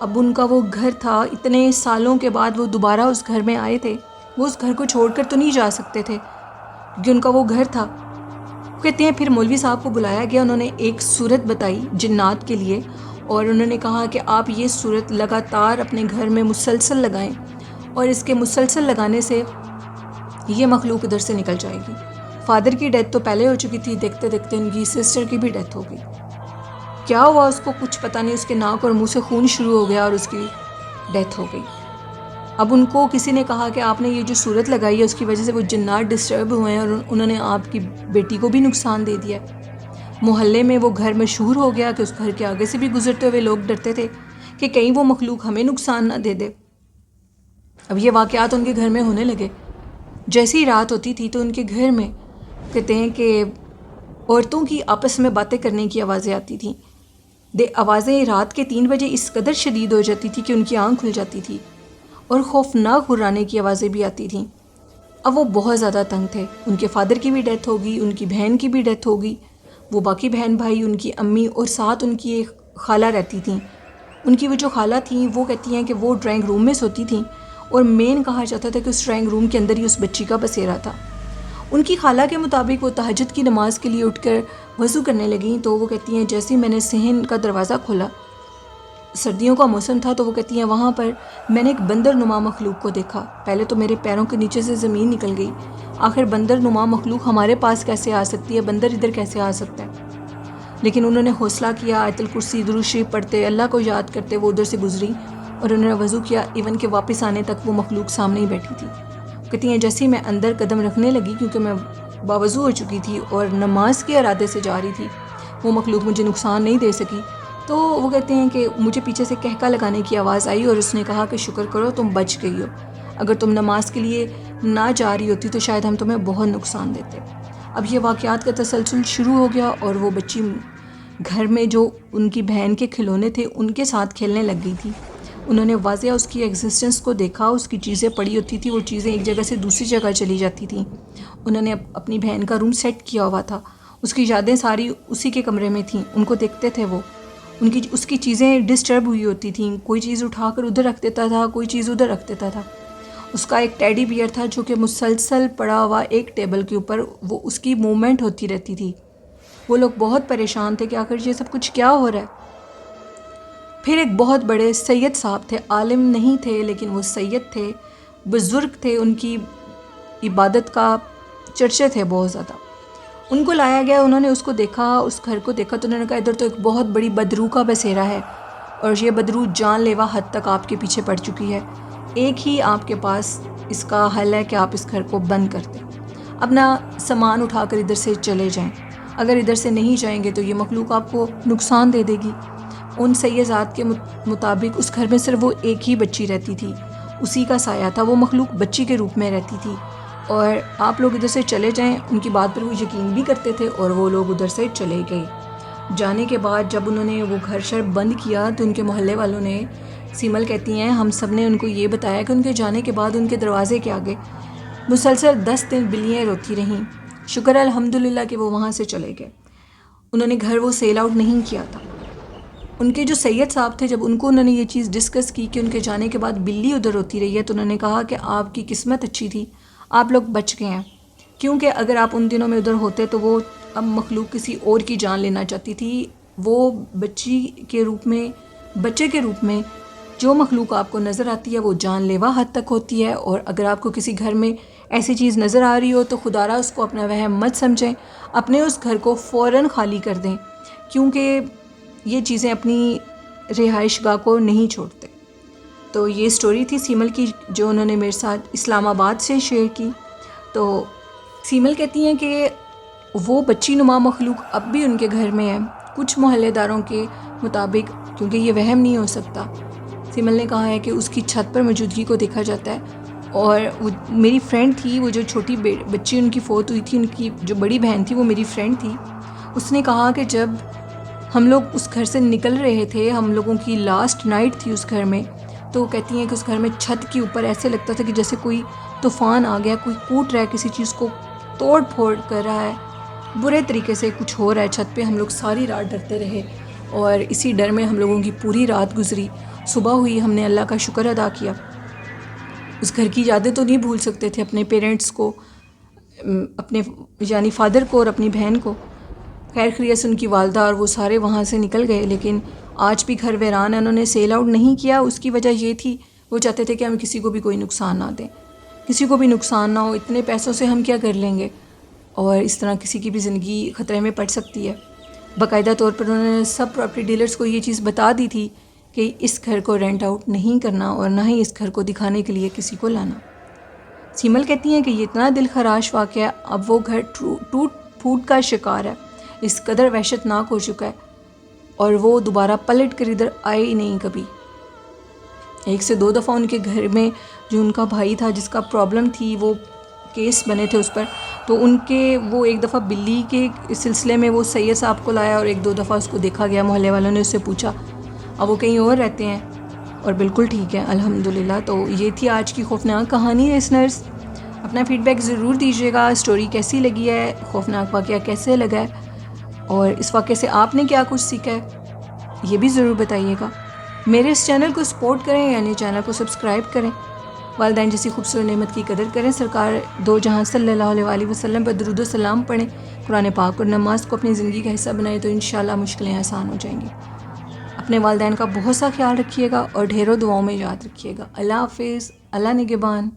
اب ان کا وہ گھر تھا، اتنے سالوں کے بعد وہ دوبارہ اس گھر میں آئے تھے، وہ اس گھر کو چھوڑ کر تو نہیں جا سکتے تھے کیونکہ ان کا وہ گھر تھا۔ کہتے ہیں پھر مولوی صاحب کو بلایا گیا، انہوں نے ایک صورت بتائی جنات کے لیے، اور انہوں نے کہا کہ آپ یہ صورت لگاتار اپنے گھر میں مسلسل لگائیں، اور اس کے مسلسل لگانے سے یہ مخلوق ادھر سے نکل جائے گی۔ فادر کی ڈیتھ تو پہلے ہو چکی تھی، دیکھتے دیکھتے ان کی سسٹر کی بھی ڈیتھ ہو گئی۔ کیا ہوا اس کو کچھ پتہ نہیں، اس کے ناک اور منہ سے خون شروع ہو گیا اور اس کی ڈیتھ ہو گئی۔ اب ان کو کسی نے کہا کہ آپ نے یہ جو صورت لگائی ہے اس کی وجہ سے وہ جنات ڈسٹرب ہوئے ہیں اور انہوں نے آپ کی بیٹی کو بھی نقصان دے دیا ہے۔ محلے میں وہ گھر مشہور ہو گیا کہ اس گھر کے آگے سے بھی گزرتے ہوئے لوگ ڈرتے تھے کہ کہیں وہ مخلوق ہمیں نقصان نہ دے دے۔ اب یہ واقعات ان کے گھر میں ہونے لگے۔ جیسی رات ہوتی تھی تو ان کے گھر میں کہتے ہیں کہ عورتوں کی آپس میں باتیں کرنے کی آوازیں آتی تھیں۔ آوازیں رات کے 3 بجے اس قدر شدید ہو جاتی تھی کہ ان کی آنکھ کھل جاتی تھی، اور خوفناک غرانے کی آوازیں بھی آتی تھیں۔ اب وہ بہت زیادہ تنگ تھے، ان کے فادر کی بھی ڈیتھ ہو گئی، ان کی بہن کی بھی ڈیتھ ہو گئی، وہ باقی بہن بھائی، ان کی امی اور ساتھ ان کی ایک خالہ رہتی تھیں۔ ان کی وہ جو خالہ تھیں وہ کہتی ہیں کہ وہ ڈرائنگ روم میں سوتی تھیں، اور مین کہا جاتا تھا کہ اس ڈرائنگ روم کے اندر ہی اس بچی کا بسیرا تھا۔ ان کی خالہ کے مطابق وہ تہجد کی نماز کے لیے اٹھ کر وضو کرنے لگیں تو وہ کہتی ہیں جیسے ہی میں نے صحن کا دروازہ کھولا، سردیوں کا موسم تھا، تو وہ کہتی ہیں وہاں پر میں نے ایک بندر نما مخلوق کو دیکھا۔ پہلے تو میرے پیروں کے نیچے سے زمین نکل گئی، آخر بندر نما مخلوق ہمارے پاس کیسے آ سکتی ہے، بندر ادھر کیسے آ سکتا ہے؟ لیکن انہوں نے حوصلہ کیا، آیت الکرسی درود شریف پڑھتے، اللہ کو یاد کرتے وہ ادھر سے گزری اور انہوں نے وضو کیا، ایون کہ واپس آنے تک وہ مخلوق سامنے ہی بیٹھی تھی۔ کہتی ہیں جیسے ہی میں اندر قدم رکھنے لگی، کیونکہ میں باوضو ہو چکی تھی اور نماز کے ارادے سے جا رہی تھی، وہ مخلوق مجھے نقصان نہیں دے سکی، تو وہ کہتے ہیں کہ مجھے پیچھے سے کہکا لگانے کی آواز آئی اور اس نے کہا کہ شکر کرو تم بچ گئی ہو، اگر تم نماز کے لیے نہ جا رہی ہوتی تو شاید ہم تمہیں بہت نقصان دیتے۔ اب یہ واقعات کا تسلسل شروع ہو گیا اور وہ بچی گھر میں جو ان کی بہن کے کھلونے تھے ان کے ساتھ کھیلنے لگ گئی تھی۔ انہوں نے واضح اس کی ایگزسٹنس کو دیکھا، اس کی چیزیں پڑی ہوتی تھی، وہ چیزیں ایک جگہ سے دوسری جگہ چلی جاتی تھیں۔ انہوں نے اپنی بہن کا روم سیٹ کیا ہوا تھا، اس کی یادیں ساری اسی کے کمرے میں تھیں، ان کو دیکھتے تھے وہ، اس کی چیزیں ڈسٹرب ہوئی ہوتی تھیں، کوئی چیز اٹھا کر ادھر رکھ دیتا تھا، کوئی چیز ادھر رکھ دیتا تھا۔ اس کا ایک ٹیڈی بیئر تھا جو کہ مسلسل پڑا ہوا ایک ٹیبل کے اوپر، وہ اس کی موومنٹ ہوتی رہتی تھی۔ وہ لوگ بہت پریشان تھے کہ آخر یہ سب کچھ کیا ہو رہا ہے۔ پھر ایک بہت بڑے سید صاحب تھے، عالم نہیں تھے لیکن وہ سید تھے، بزرگ تھے، ان کی عبادت کا چرچے تھے بہت زیادہ۔ ان کو لایا گیا، انہوں نے اس کو دیکھا، اس گھر کو دیکھا، تو انہوں نے کہا ادھر تو ایک بہت بڑی بدروح کا بسیرا ہے اور یہ بدروح جان لیوا حد تک آپ کے پیچھے پڑ چکی ہے، ایک ہی آپ کے پاس اس کا حل ہے کہ آپ اس گھر کو بند کر دیں، اپنا سامان اٹھا کر ادھر سے چلے جائیں، اگر ادھر سے نہیں جائیں گے تو یہ مخلوق آپ کو نقصان دے دے گی۔ ان سیدات کے مطابق اس گھر میں صرف وہ ایک ہی بچی رہتی تھی، اسی کا سایہ تھا، وہ مخلوق بچی کے روپ میں رہتی تھی، اور آپ لوگ ادھر سے چلے جائیں، ان کی بات پر وہ یقین بھی کرتے تھے اور وہ لوگ ادھر سے چلے گئے۔ جانے کے بعد جب انہوں نے وہ گھر شر بند کیا تو ان کے محلے والوں نے، سیمل کہتی ہیں ہم سب نے ان کو یہ بتایا کہ ان کے جانے کے بعد ان کے دروازے کے آگے مسلسل 10 دن بلیاں روتی رہیں، شکر الحمدللہ کہ وہ وہاں سے چلے گئے، انہوں نے گھر وہ سیل آؤٹ نہیں کیا تھا۔ ان کے جو سید صاحب تھے، جب ان کو انہوں نے یہ چیز ڈسکس کی کہ ان کے جانے کے بعد بلی ادھر ہوتی رہی ہے، تو انہوں نے کہا کہ آپ کی قسمت اچھی تھی، آپ لوگ بچ گئے ہیں، کیونکہ اگر آپ ان دنوں میں ادھر ہوتے تو وہ اب مخلوق کسی اور کی جان لینا چاہتی تھی۔ وہ بچے کے روپ میں جو مخلوق آپ کو نظر آتی ہے وہ جان لیوا حد تک ہوتی ہے، اور اگر آپ کو کسی گھر میں ایسی چیز نظر آ رہی ہو تو خدا را اس کو اپنا وہم مت سمجھیں، اپنے اس گھر کو فوراً خالی کر دیں، کیونکہ یہ چیزیں اپنی رہائش گاہ کو نہیں چھوڑتے۔ تو یہ سٹوری تھی سیمل کی جو انہوں نے میرے ساتھ اسلام آباد سے شیئر کی۔ تو سیمل کہتی ہیں کہ وہ بچی نما مخلوق اب بھی ان کے گھر میں ہے، کچھ محلے داروں کے مطابق، کیونکہ یہ وہم نہیں ہو سکتا، سیمل نے کہا ہے کہ اس کی چھت پر موجودگی کو دیکھا جاتا ہے۔ اور وہ میری فرینڈ تھی، وہ جو چھوٹی بچی ان کی فوت ہوئی تھی، ان کی جو بڑی بہن تھی وہ میری فرینڈ تھی، اس نے کہا کہ جب ہم لوگ اس گھر سے نکل رہے تھے، ہم لوگوں کی لاسٹ نائٹ تھی اس گھر میں، تو وہ کہتی ہیں کہ اس گھر میں چھت کے اوپر ایسے لگتا تھا کہ جیسے کوئی طوفان آ گیا، کوئی کوٹ رہا ہے، کسی چیز کو توڑ پھوڑ کر رہا ہے، برے طریقے سے کچھ ہو رہا ہے چھت پہ۔ ہم لوگ ساری رات ڈرتے رہے اور اسی ڈر میں ہم لوگوں کی پوری رات گزری۔ صبح ہوئی ہم نے اللہ کا شکر ادا کیا. اس گھر کی یادیں تو نہیں بھول سکتے تھے، اپنے پیرنٹس کو، اپنے یعنی فادر کو اور اپنی بہن کو. خیر خیریت سے ان کی والدہ اور وہ سارے وہاں سے نکل گئے، لیکن آج بھی گھر ویران ہے. انہوں نے سیل آؤٹ نہیں کیا، اس کی وجہ یہ تھی وہ چاہتے تھے کہ ہم کسی کو بھی کوئی نقصان نہ دیں، کسی کو بھی نقصان نہ ہو. اتنے پیسوں سے ہم کیا کر لیں گے، اور اس طرح کسی کی بھی زندگی خطرے میں پڑ سکتی ہے. باقاعدہ طور پر انہوں نے سب پراپرٹی ڈیلرز کو یہ چیز بتا دی تھی کہ اس گھر کو رینٹ آؤٹ نہیں کرنا اور نہ ہی اس گھر کو دکھانے کے لیے کسی کو لانا. سیمل کہتی ہیں کہ یہ اتنا دل خراش واقعہ ہے، اب وہ گھر ٹوٹ پھوٹ کا شکار ہے، اس قدر وحشتناک ہو چکا ہے، اور وہ دوبارہ پلٹ کر ادھر آئے ہی نہیں کبھی. 1 سے 2 دفعہ ان کے گھر میں جو ان کا بھائی تھا جس کا پرابلم تھی، وہ کیس بنے تھے اس پر، تو ان کے وہ 1 دفعہ بلی کے سلسلے میں وہ سید صاحب کو لایا اور 1-2 دفعہ اس کو دیکھا گیا. محلے والوں نے اس سے پوچھا. اب وہ کہیں اور رہتے ہیں اور بالکل ٹھیک ہے الحمدللہ. تو یہ تھی آج کی خوفناک کہانی. لسنرز اپنا فیڈ بیک ضرور دیجیے گا، اسٹوری کیسی لگی ہے، خوفناک واقعہ کیسے لگا ہے، اور اس واقعے سے آپ نے کیا کچھ سیکھا ہے یہ بھی ضرور بتائیے گا. میرے اس چینل کو سپورٹ کریں، یعنی چینل کو سبسکرائب کریں. والدین جیسی خوبصورت نعمت کی قدر کریں. سرکار دو جہاں صلی اللہ علیہ وسلم پر درود و سلام پڑھیں. قرآن پاک اور نماز کو اپنی زندگی کا حصہ بنائیں تو انشاءاللہ مشکلیں آسان ہو جائیں گی. اپنے والدین کا بہت سا خیال رکھیے گا اور ڈھیروں دعاؤں میں یاد رکھیے گا. اللہ حافظ. اللہ نگہبان.